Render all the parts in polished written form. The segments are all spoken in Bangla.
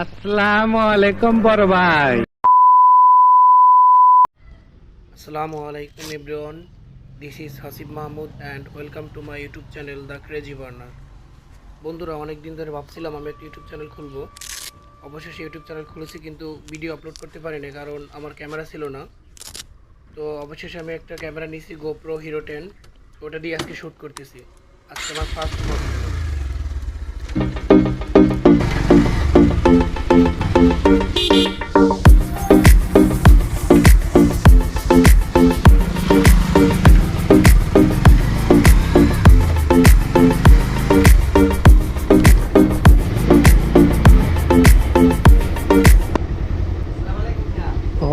আসসালামু আলাইকুম বড় ভাই। Assalamu alaikum everyone. This is Hasib Mahmood and welcome to my YouTube channel The Crazy Burner. বন্ধুরা, অনেক দিন ধরে ভাবছিলাম আমি একটা ইউটিউব চ্যানেল খুলবো। অবশেষে ইউটিউব চ্যানেল খুলেছি, কিন্তু ভিডিও আপলোড করতে পারিনি কারণ আমার ক্যামেরা ছিল না। তো অবশেষে আমি একটা ক্যামেরা নিয়েছি, GoPro Hero 10। ওটা দিয়ে আজকে শ্যুট করতেছি। আজকে আমার ফার্স্ট ব্লগ।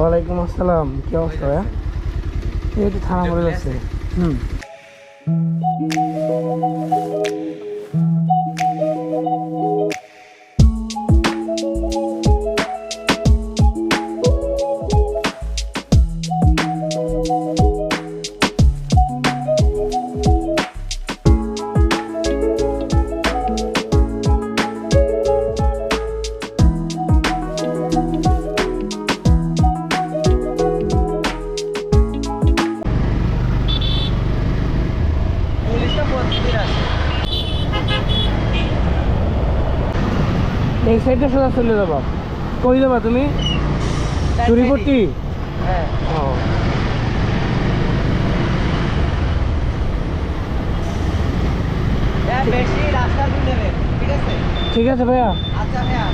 ওয়ালাইকুম আসসালাম, কি অবস্থা ভাইয়া? এই তো থানা মরে যাচ্ছে। এই সাইডে সোজা চলে যাবা। কই যাবা তুমি? চুরিপট্টি? হ্যাঁ। ও বেশি রাস্তা নেবে, ঠিক আছে? ঠিক আছে ভাইয়া। আচ্ছা ভাইয়া,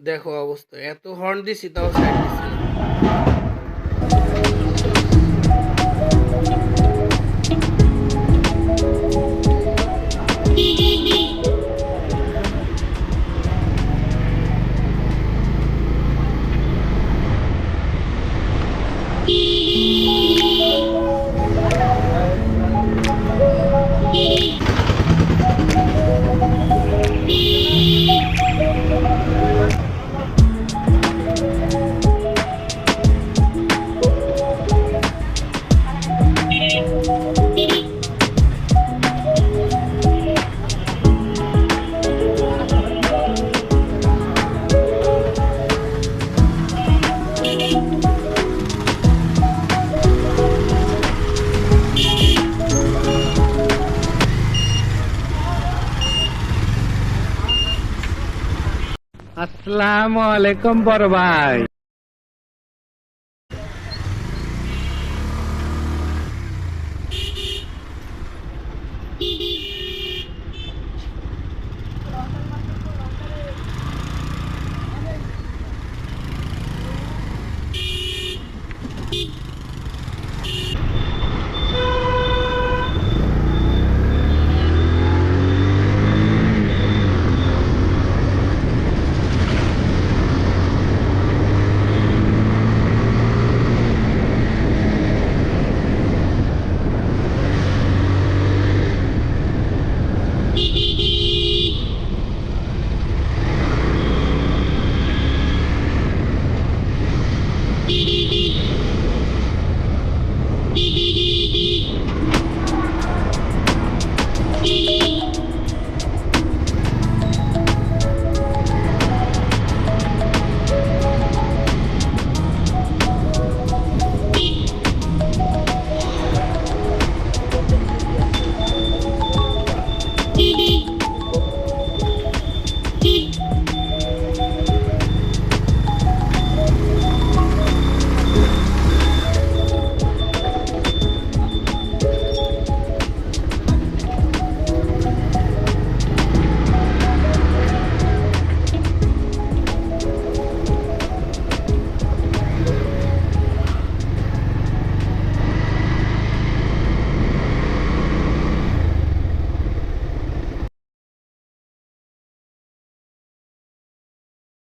দেখো অবস্থা, এত হর্ন দিছি তাও সাইড দিচ্ছি না। আসসালামু আলাইকুম বড় ভাই।